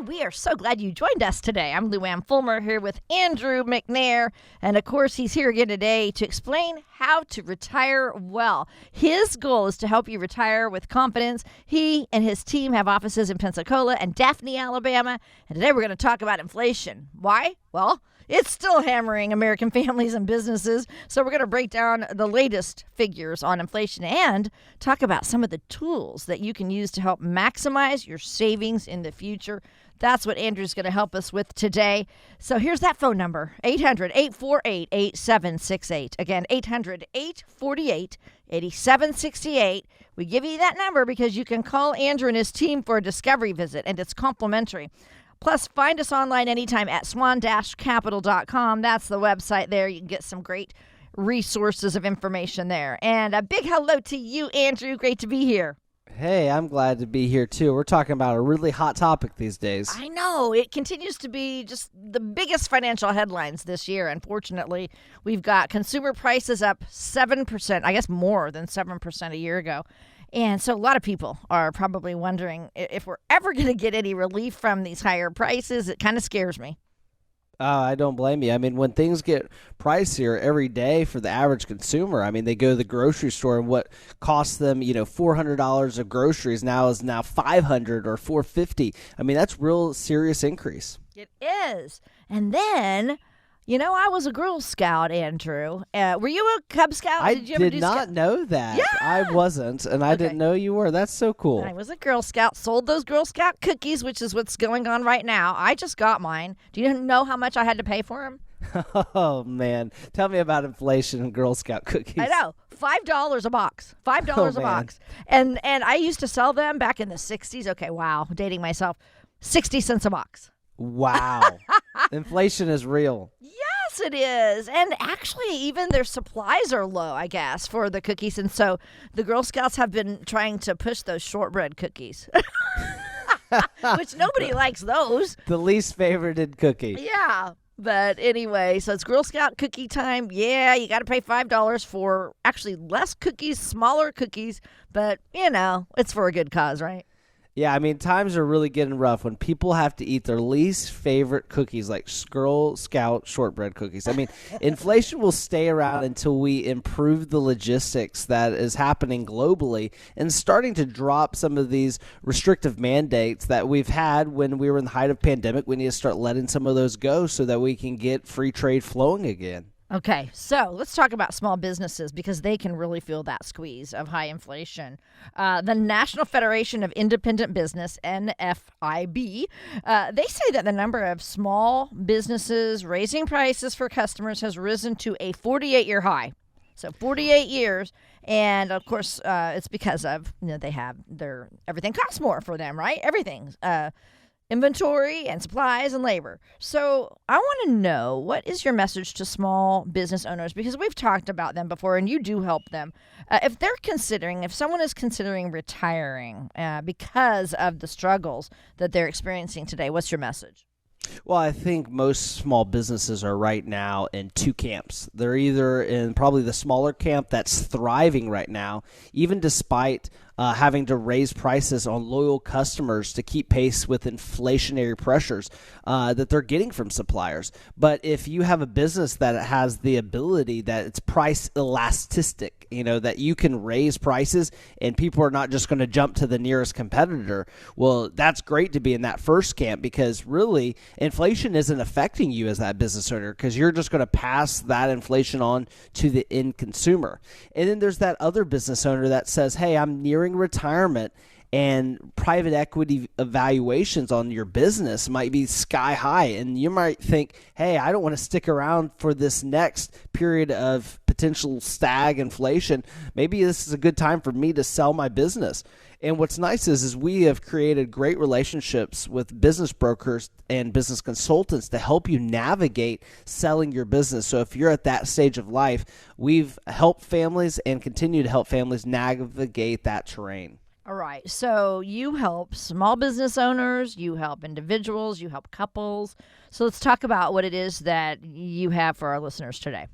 we are so glad you joined us today. I'm Louann Fulmer here with Andrew McNair, and of course he's here again today to explain how to retire well. His goal is to help you retire with confidence. He and his team have offices in Pensacola and Daphne, Alabama, and today we're going to talk about inflation. Why? Well, it's still hammering American families and businesses, so we're going to break down the latest figures on inflation and talk about some of the tools that you can use to help maximize your savings in the future. That's what Andrew's going to help us with today. So here's that phone number, 800-848-8768. Again, 800-848-8768. We give you that number because you can call Andrew and his team for a discovery visit, and it's complimentary. Plus, find us online anytime at swan-capital.com. That's the website there. You can get some great resources of information there. And a big hello to you, Andrew. Great to be here. Hey, I'm glad to be here, too. We're talking about a really hot topic these days. I know. It continues to be just the biggest financial headlines this year. Unfortunately, we've got consumer prices up 7%, I guess more than 7% a year ago. And so a lot of people are probably wondering if we're ever going to get any relief from these higher prices. It kind of scares me. I don't blame you. I mean, when things get pricier every day for the average consumer, I mean, they go to the grocery store and what costs them, $400 of groceries now is $500 or $450. I mean, that's real serious increase. It is. And then, I was a Girl Scout, Andrew. Were you a Cub Scout? Did you ever do not know that. Yeah. I wasn't, and I didn't know you were. That's so cool. I was a Girl Scout, sold those Girl Scout cookies, which is what's going on right now. I just got mine. Do you know how much I had to pay for them? Oh, man. Tell me about inflation and Girl Scout cookies. I know. $5 a box. $5 a box. And I used to sell them back in the 60s. Okay, wow. Dating myself. 60 cents a box. Wow. Inflation is real. Yes, it is. And actually, even their supplies are low, I guess, for the cookies. And so the Girl Scouts have been trying to push those shortbread cookies, which nobody likes those. The least favorited cookie. Yeah. But anyway, so it's Girl Scout cookie time. Yeah, you got to pay $5 for actually less cookies, smaller cookies. But, it's for a good cause, right? Yeah, I mean, times are really getting rough when people have to eat their least favorite cookies, like Girl Scout shortbread cookies. I mean, inflation will stay around until we improve the logistics that is happening globally and starting to drop some of these restrictive mandates that we've had when we were in the height of pandemic. We need to start letting some of those go so that we can get free trade flowing again. Okay, so let's talk about small businesses because they can really feel that squeeze of high inflation. The National Federation of Independent Business, NFIB, they say that the number of small businesses raising prices for customers has risen to a 48-year high. So 48 years, and of course, it's because of, they have everything costs more for them, right? Everything's inventory and supplies and labor. So I want to know, what is your message to small business owners? Because we've talked about them before and you do help them. If someone is considering retiring because of the struggles that they're experiencing today, what's your message? Well, I think most small businesses are right now in two camps. They're either in probably the smaller camp that's thriving right now, even despite having to raise prices on loyal customers to keep pace with inflationary pressures that they're getting from suppliers. But if you have a business that has the ability that it's price elastic, that you can raise prices and people are not just going to jump to the nearest competitor, well, that's great to be in that first camp because really inflation isn't affecting you as that business owner because you're just going to pass that inflation on to the end consumer. And then there's that other business owner that says, hey, I'm nearing retirement and private equity evaluations on your business might be sky high. And you might think, hey, I don't want to stick around for this next period of potential inflation. Maybe this is a good time for me to sell my business. And what's nice is we have created great relationships with business brokers and business consultants to help you navigate selling your business. So if you're at that stage of life, we've helped families and continue to help families navigate that terrain. All right. So you help small business owners, you help individuals, you help couples. So let's talk about what it is that you have for our listeners today.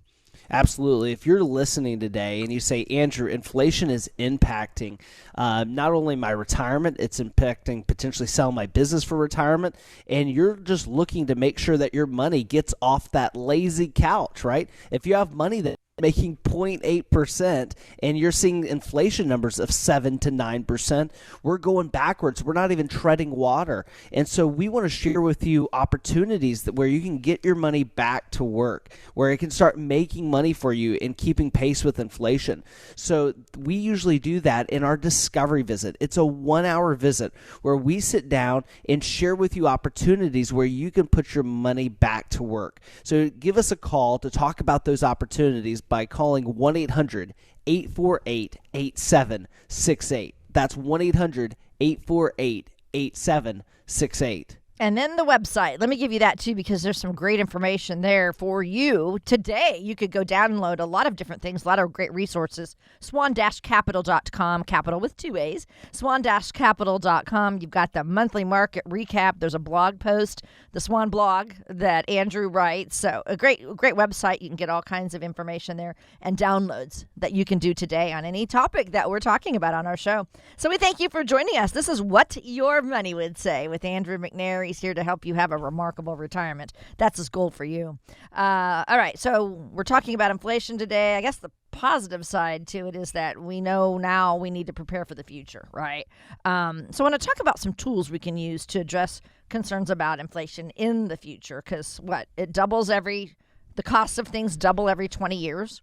Absolutely. If you're listening today and you say, Andrew, inflation is impacting not only my retirement, it's impacting potentially selling my business for retirement, and you're just looking to make sure that your money gets off that lazy couch, right? If you have money that making 0.8% and you're seeing inflation numbers of 7 to 9%, we're going backwards. We're not even treading water. And so we want to share with you opportunities where you can get your money back to work, where it can start making money for you and keeping pace with inflation. So we usually do that in our discovery visit. It's a 1-hour visit where we sit down and share with you opportunities where you can put your money back to work. So give us a call to talk about those opportunities by calling 1-800-848-8768. That's 1-800-848-8768. And then the website. Let me give you that too, because there's some great information there for you. Today, you could go download a lot of different things, a lot of great resources. Swan-capital.com, capital with 2 A's. Swan-capital.com. You've got the monthly market recap. There's a blog post, the Swan blog that Andrew writes. So a great website. You can get all kinds of information there and downloads that you can do today on any topic that we're talking about on our show. So we thank you for joining us. This is What Your Money Would Say with Andrew McNair. He's here to help you have a remarkable retirement. That's his goal for you. All right, so we're talking about inflation today. I guess the positive side to it is that we know now we need to prepare for the future, right? So I want to talk about some tools we can use to address concerns about inflation in the future, because the costs of things double every 20 years.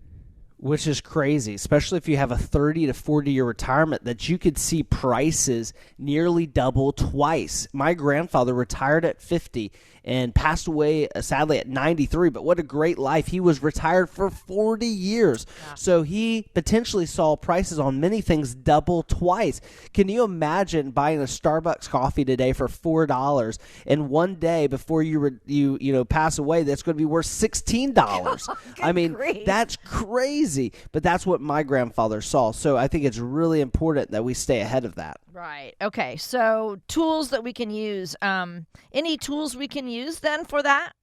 Which is crazy, especially if you have a 30 to 40-year retirement, that you could see prices nearly double twice. My grandfather retired at 50 and passed away, sadly, at 93, but what a great life. He was retired for 40 years. Yeah. So he potentially saw prices on many things double twice. Can you imagine buying a Starbucks coffee today for $4, and one day before you pass away, that's going to be worth $16? I mean, grief. That's crazy, but that's what my grandfather saw. So I think it's really important that we stay ahead of that. Right. Okay. So tools that we can use. Any tools we can use then for that?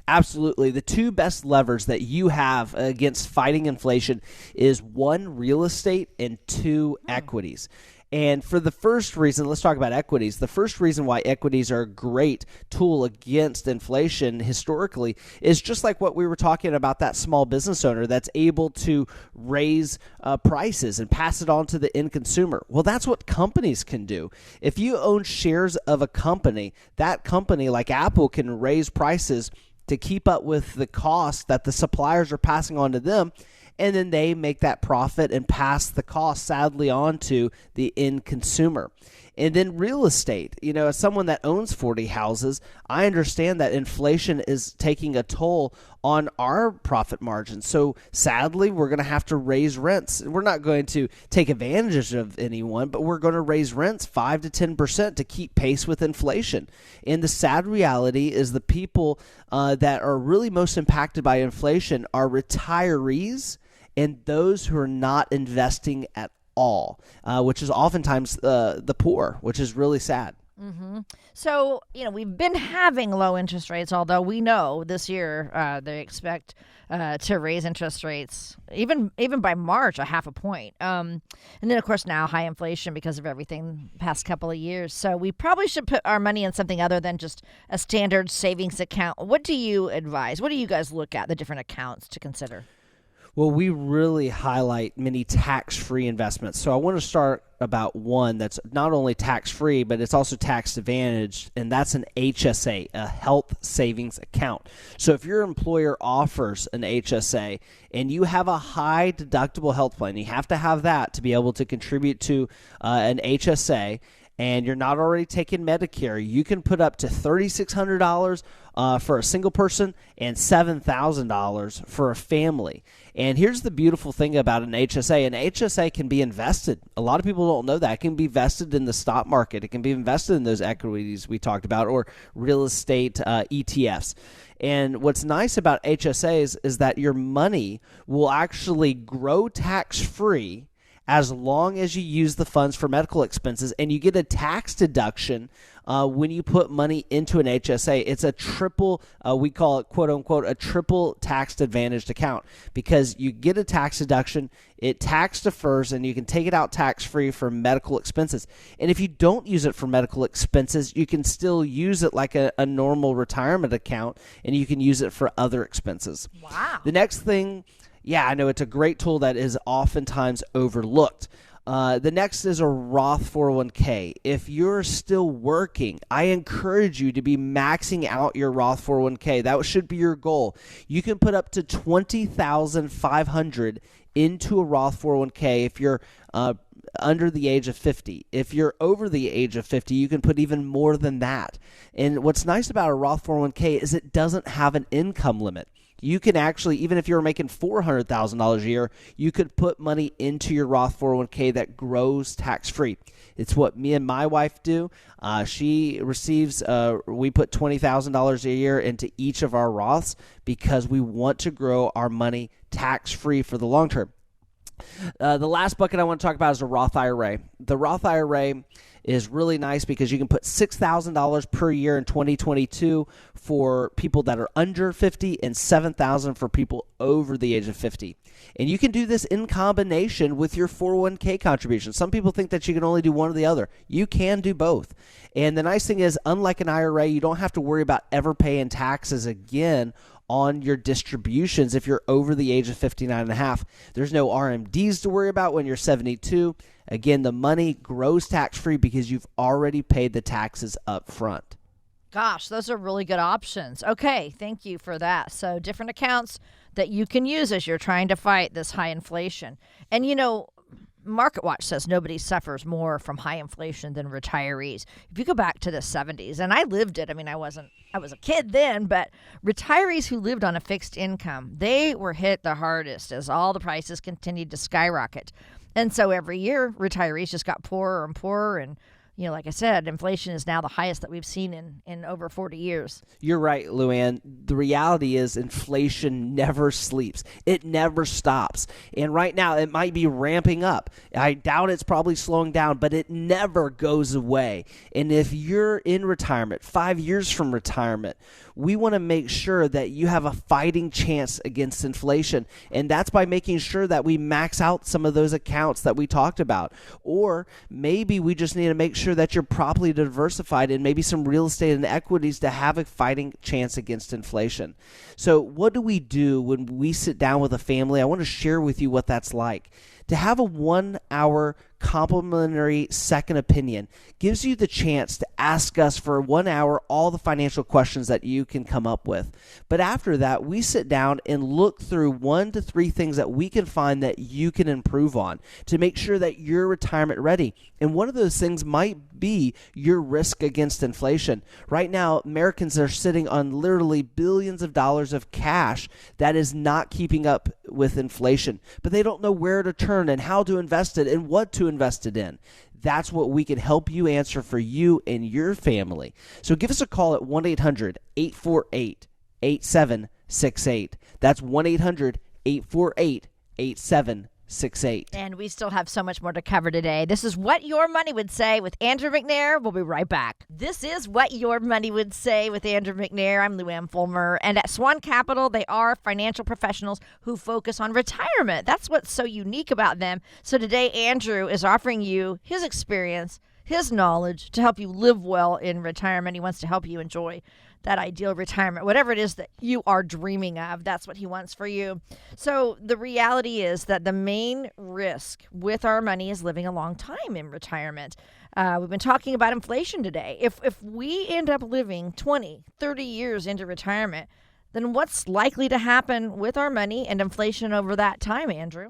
Absolutely. The two best levers that you have against fighting inflation is 1, real estate, and 2, equities. And for the first reason, let's talk about equities. The first reason why equities are a great tool against inflation historically is just like what we were talking about, that small business owner that's able to raise prices and pass it on to the end consumer. Well, that's what companies can do. If you own shares of a company, that company like Apple can raise prices to keep up with the cost that the suppliers are passing on to them, and then they make that profit and pass the cost, sadly, on to the end consumer. And then real estate. As someone that owns 40 houses, I understand that inflation is taking a toll on our profit margin. So sadly, we're going to have to raise rents. We're not going to take advantage of anyone, but we're going to raise rents 5 to 10% to keep pace with inflation. And the sad reality is the people that are really most impacted by inflation are retirees and those who are not investing at all, which is oftentimes the poor, which is really sad. Mm-hmm. So, we've been having low interest rates, although we know this year they expect to raise interest rates even by March, 0.5 point. And then, of course, now high inflation because of everything past couple of years. So we probably should put our money in something other than just a standard savings account. What do you advise? What do you guys look at, the different accounts to consider? Well, we really highlight many tax-free investments. So I want to start about one that's not only tax-free, but it's also tax-advantaged, and that's an HSA, a health savings account. So if your employer offers an HSA and you have a high deductible health plan, you have to have that to be able to contribute to an HSA, and you're not already taking Medicare, you can put up to $3,600 for a single person and $7,000 for a family. And here's the beautiful thing about an HSA. An HSA can be invested. A lot of people don't know that. It can be invested in the stock market. It can be invested in those equities we talked about, or real estate ETFs. And what's nice about HSAs is that your money will actually grow tax-free as long as you use the funds for medical expenses, and you get a tax deduction when you put money into an HSA. It's a triple, we call it, quote unquote, a triple tax advantaged account, because you get a tax deduction, it tax defers, and you can take it out tax-free for medical expenses. And if you don't use it for medical expenses, you can still use it like a normal retirement account, and you can use it for other expenses. Wow. The next thing, yeah, I know it's a great tool that is oftentimes overlooked. The next is a Roth 401k. If you're still working, I encourage you to be maxing out your Roth 401k. That should be your goal. You can put up to $20,500 into a Roth 401k if you're under the age of 50. If you're over the age of 50, you can put even more than that. And what's nice about a Roth 401k is it doesn't have an income limit. You can actually, even if you're making $400,000 a year, you could put money into your Roth 401k that grows tax-free. It's what me and my wife do. She receives, we put $20,000 a year into each of our Roths because we want to grow our money tax-free for the long term. The last bucket I want to talk about is a Roth IRA. The Roth IRA is really nice because you can put $6,000 per year in 2022 for people that are under 50 and $7,000 for people over the age of 50. And you can do this in combination with your 401k contribution. Some people think that you can only do one or the other. You can do both. And the nice thing is, unlike an IRA, you don't have to worry about ever paying taxes again on your distributions if you're over the age of 59 and a half. There's no RMDs to worry about when you're 72. Again, the money grows tax-free because you've already paid the taxes up front. Gosh, those are really good options. Okay, thank you for that. So different accounts that you can use as you're trying to fight this high inflation. And you know, MarketWatch says nobody suffers more from high inflation than retirees. If you go back to the 70s, and I lived it, I mean, I was a kid then, but retirees who lived on a fixed income, they were hit the hardest as all the prices continued to skyrocket. And so every year, retirees just got poorer and poorer. And, you know, like I said, inflation is now the highest that we've seen in over 40 years. You're right, Louann. The reality is inflation never sleeps. It never stops. And right now, it might be ramping up. I doubt it's probably slowing down, but it never goes away. And if you're in retirement, 5 years from retirement, we want to make sure that you have a fighting chance against inflation. And that's by making sure that we max out some of those accounts that we talked about. Or maybe we just need to make sure that you're properly diversified in maybe some real estate and equities to have a fighting chance against inflation. So what do we do when we sit down with a family? I want to share with you what that's like. To have a 1 hour complimentary second opinion gives you the chance to ask us for 1 hour all the financial questions that you can come up with. But after that, we sit down and look through 1 to 3 things that we can find that you can improve on to make sure that you're retirement ready. And one of those things might be your risk against inflation. Right now, Americans are sitting on literally billions of dollars of cash that is not keeping up with inflation, but they don't know where to turn and how to invest it and what to invest it in. That's what we can help you answer for you and your family. So give us a call at 1-800-848-8768. That's 1-800-848-8768. And we still have so much more to cover today. This is What Your Money Would Say with Andrew McNair. We'll be right back. This is What Your Money Would Say with Andrew McNair. I'm Louann Fulmer. And at Swan Capital, they are financial professionals who focus on retirement. That's what's so unique about them. So today, Andrew is offering you his experience, his knowledge to help you live well in retirement. He wants to help you enjoy that ideal retirement, whatever it is that you are dreaming of. That's what he wants for you. So the reality is that the main risk with our money is living a long time in retirement. We've been talking about inflation today. If we end up living 20, 30 years into retirement, then what's likely to happen with our money and inflation over that time, Andrew?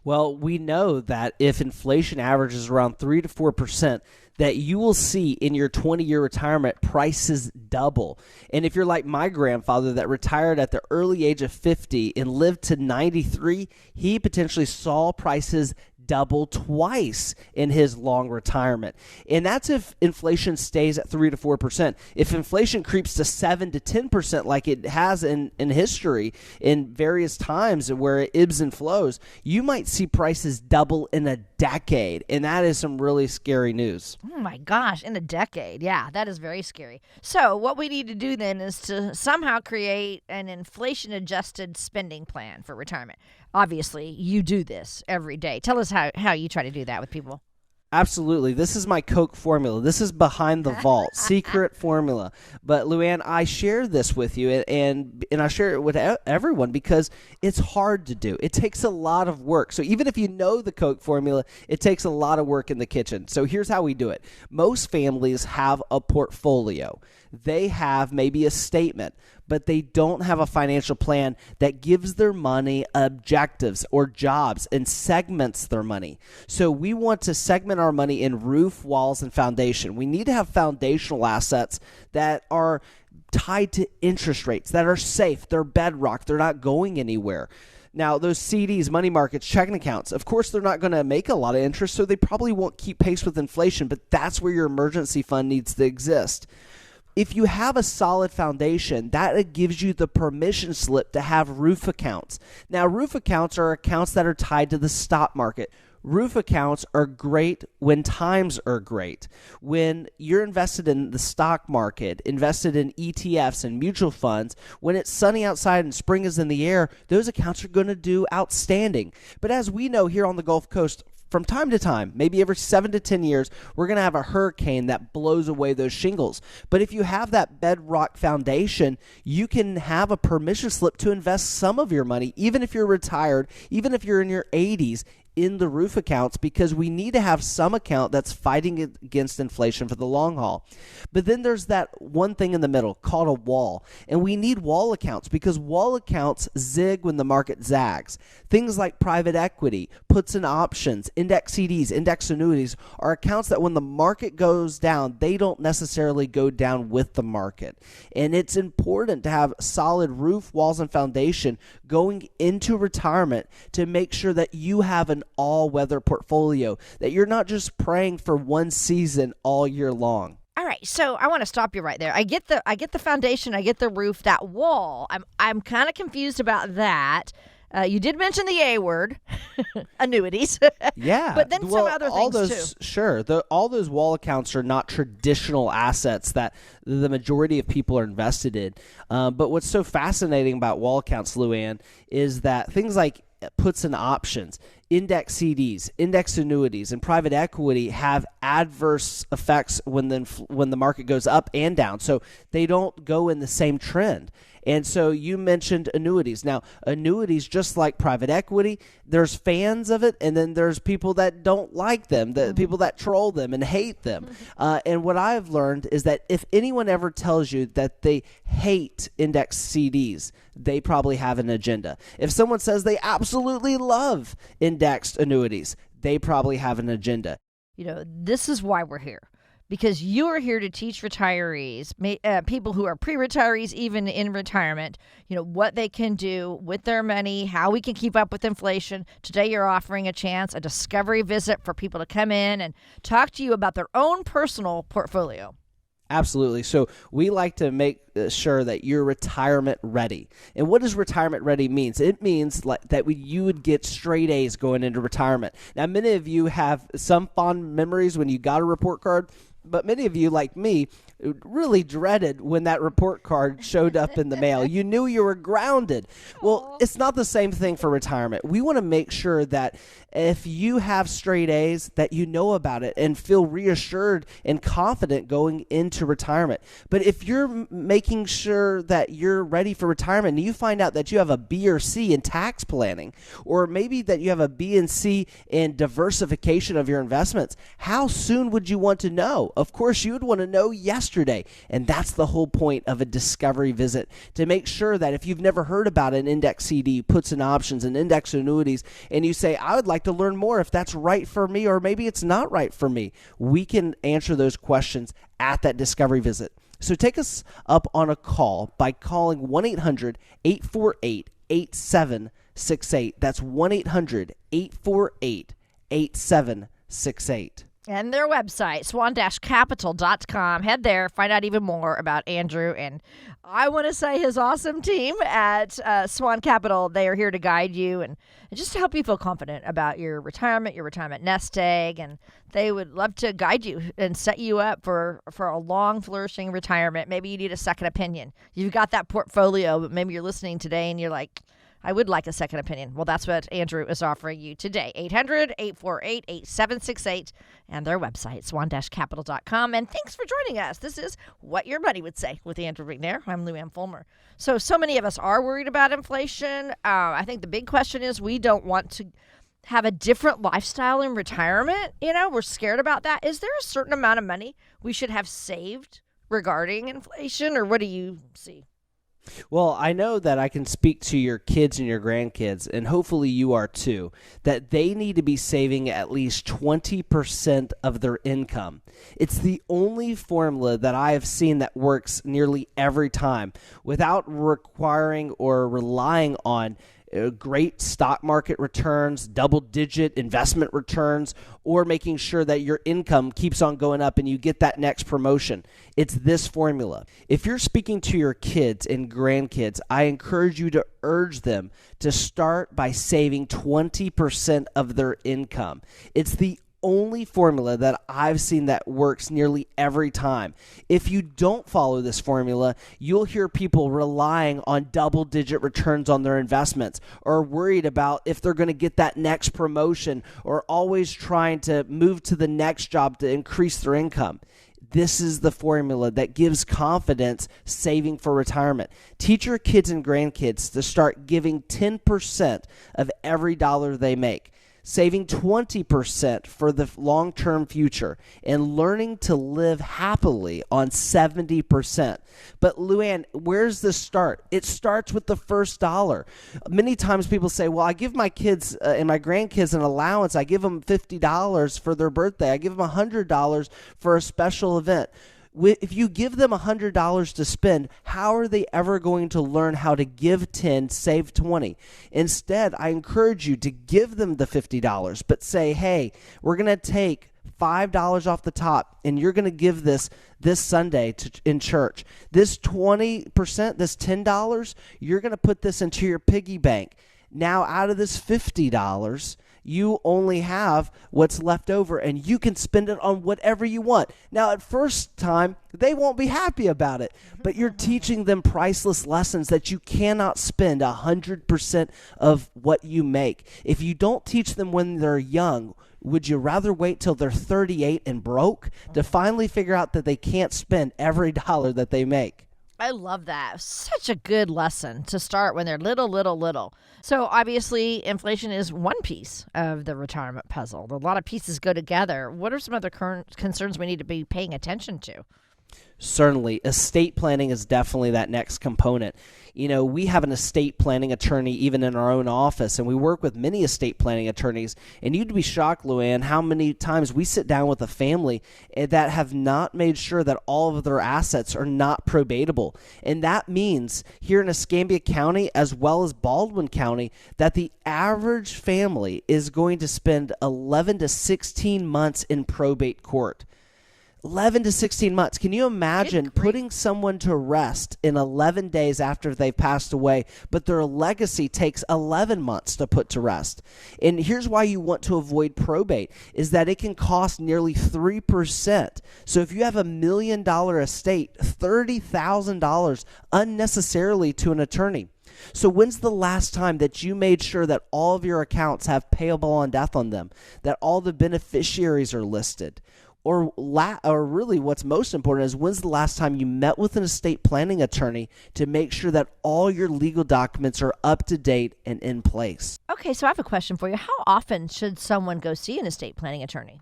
Well, we know that if inflation averages around 3 to 4%, that you will see in your 20-year retirement prices double. And if you're like my grandfather that retired at the early age of 50 and lived to 93, he potentially saw prices double twice in his long retirement. And that's if inflation stays at 3 to 4%. If inflation creeps to 7 to 10% like it has in history in various times where it ebbs and flows, you might see prices double in a decade. And that is some really scary news. Oh my gosh, in a decade. Yeah, that is very scary. So what we need to do then is to somehow create an inflation-adjusted spending plan for retirement. Obviously, you do this every day. Tell us how you try to do that with people. Absolutely. This is my Coke formula. This is behind the vault, secret formula. But Louann, I share this with you, and I share it with everyone because it's hard to do. It takes a lot of work. So even if you know the Coke formula, it takes a lot of work in the kitchen. So here's how we do it. Most families have a portfolio. They have maybe a statement, but they don't have a financial plan that gives their money objectives or jobs and segments their money. So we want to segment our money in roof, walls, and foundation. We need to have foundational assets that are tied to interest rates, that are safe, they're bedrock, they're not going anywhere. Now, those CDs, money markets, checking accounts, of course, they're not going to make a lot of interest, so they probably won't keep pace with inflation, but that's where your emergency fund needs to exist. If you have a solid foundation, that gives you the permission slip to have roof accounts. Now, roof accounts are accounts that are tied to the stock market. Roof accounts are great when times are great. When you're invested in the stock market, invested in ETFs and mutual funds, when it's sunny outside and spring is in the air, those accounts are going to do outstanding. But as we know here on the Gulf Coast, from time to time, maybe every 7 to 10 years, we're going to have a hurricane that blows away those shingles. But if you have that bedrock foundation, you can have a permission slip to invest some of your money, even if you're retired, even if you're in your 80s, in the roof accounts, because we need to have some account that's fighting against inflation for the long haul. But then there's that one thing in the middle called a wall. And we need wall accounts because wall accounts zig when the market zags. Things like private equity, puts and options, index CDs, index annuities are accounts that when the market goes down, they don't necessarily go down with the market. And it's important to have solid roof, walls, and foundation going into retirement to make sure that you have an all-weather portfolio, that you're not just praying for one season all year long. All right, so I want to stop you right there. I get the foundation, I get the roof, that wall. I'm kind of confused about that. You did mention the A word, annuities. Yeah. But then some other things too. Sure. All those wall accounts are not traditional assets that the majority of people are invested in. But what's so fascinating about wall accounts, Louann, is that things like puts and options, index CDs, index annuities, and private equity have adverse effects when the market goes up and down. So they don't go in the same trend. And so you mentioned annuities. Now, annuities, just like private equity, there's fans of it, and then there's people that don't like them, the people that troll them and hate them. And what I've learned is that if anyone ever tells you that they hate index CDs, they probably have an agenda. If someone says they absolutely love indexed annuities, they probably have an agenda. You know, this is why we're here. Because you are here to teach retirees, people who are pre-retirees, even in retirement, what they can do with their money, how we can keep up with inflation. Today, you're offering a discovery visit for people to come in and talk to you about their own personal portfolio. Absolutely. So we like to make sure that you're retirement ready. And what does retirement ready means? It means that you would get straight A's going into retirement. Now, many of you have some fond memories when you got a report card, but many of you, like me, really dreaded when that report card showed up in the mail. You knew you were grounded. Well, it's not the same thing for retirement. We want to make sure that if you have straight A's, that you know about it and feel reassured and confident going into retirement. But if you're making sure that you're ready for retirement and you find out that you have a B or C in tax planning, or maybe that you have a B and C in diversification of your investments, how soon would you want to know? Of course, you would want to know yesterday. And that's the whole point of a discovery visit, to make sure that if you've never heard about an index CD, puts and options, and index annuities, and you say, I would like to learn more if that's right for me, or maybe it's not right for me, we can answer those questions at that discovery visit. So take us up on a call by calling 1-800-848-8768. That's 1-800-848-8768. 8768. And their website, swan-capital.com. Head there, find out even more about Andrew. And I want to say his awesome team at Swan Capital. They are here to guide you and just to help you feel confident about your retirement nest egg. And they would love to guide you and set you up for a long, flourishing retirement. Maybe you need a second opinion. You've got that portfolio, but maybe you're listening today and you're like, I would like a second opinion. Well, that's what Andrew is offering you today. 800-848-8768 and their website, swan-capital.com. And thanks for joining us. This is What Your Money Would Say with Andrew McNair. I'm Louann Fulmer. So many of us are worried about inflation. I think the big question is we don't want to have a different lifestyle in retirement. We're scared about that. Is there a certain amount of money we should have saved regarding inflation, or what do you see? Well, I know that I can speak to your kids and your grandkids, and hopefully you are too, that they need to be saving at least 20% of their income. It's the only formula that I have seen that works nearly every time without requiring or relying on great stock market returns, double-digit investment returns, or making sure that your income keeps on going up and you get that next promotion. It's this formula. If you're speaking to your kids and grandkids, I encourage you to urge them to start by saving 20% of their income. It's the only formula that I've seen that works nearly every time. If you don't follow this formula, you'll hear people relying on double-digit returns on their investments, or worried about if they're going to get that next promotion, or always trying to move to the next job to increase their income. This is the formula that gives confidence saving for retirement. Teach your kids and grandkids to start giving 10% of every dollar they make, saving 20% for the long-term future, and learning to live happily on 70%. But Louann, where's the start? It starts with the first dollar. Many times people say, well, I give my kids and my grandkids an allowance. I give them $50 for their birthday. I give them $100 for a special event. If you give them $100 to spend, how are they ever going to learn how to give 10, save 20? Instead, I encourage you to give them the $50, but say, hey, we're going to take $5 off the top, and you're going to give this Sunday in church. This 20%, this $10, you're going to put this into your piggy bank. Now, out of this $50, you only have what's left over, and you can spend it on whatever you want. Now, at first time, they won't be happy about it, but you're teaching them priceless lessons that you cannot spend 100% of what you make. If you don't teach them when they're young, would you rather wait till they're 38 and broke to finally figure out that they can't spend every dollar that they make? I love that. Such a good lesson to start when they're little. So obviously, inflation is one piece of the retirement puzzle. A lot of pieces go together. What are some other current concerns we need to be paying attention to? Certainly. Estate planning is definitely that next component. We have an estate planning attorney even in our own office, and we work with many estate planning attorneys. And you'd be shocked, Louann, how many times we sit down with a family that have not made sure that all of their assets are not probatable. And that means here in Escambia County as well as Baldwin County that the average family is going to spend 11 to 16 months in probate court. 11 to 16 months. Can you imagine putting someone to rest in 11 days after they've passed away, but their legacy takes 11 months to put to rest? And here's why you want to avoid probate, is that it can cost nearly 3%. So if you have $1 million estate, $30,000 unnecessarily to an attorney. So when's the last time that you made sure that all of your accounts have payable on death on them, that all the beneficiaries are listed? Or really what's most important is when's the last time you met with an estate planning attorney to make sure that all your legal documents are up to date and in place? Okay, so I have a question for you. How often should someone go see an estate planning attorney?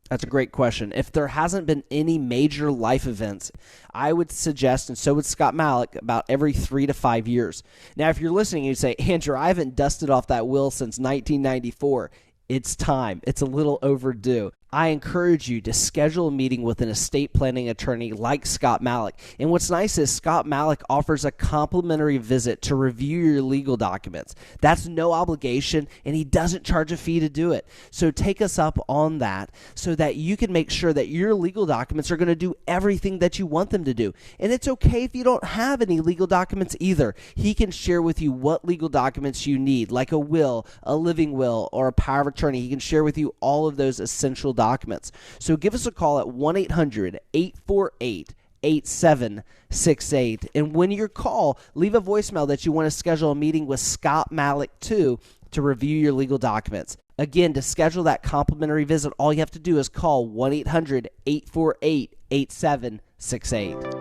That's a great question. If there hasn't been any major life events, I would suggest, and so would Scott Malik, about every 3 to 5 years. Now, if you're listening and you say, Andrew, I haven't dusted off that will since 1994, it's time. It's a little overdue. I encourage you to schedule a meeting with an estate planning attorney like Scott Malik. And what's nice is Scott Malik offers a complimentary visit to review your legal documents. That's no obligation, and he doesn't charge a fee to do it. So take us up on that so that you can make sure that your legal documents are going to do everything that you want them to do. And it's okay if you don't have any legal documents either. He can share with you what legal documents you need, like a will, a living will, or a power of attorney. He can share with you all of those essential documents. So give us a call at 1-800-848-8768. And when you call, leave a voicemail that you want to schedule a meeting with Scott Malik too to review your legal documents. Again, to schedule that complimentary visit, all you have to do is call 1-800-848-8768.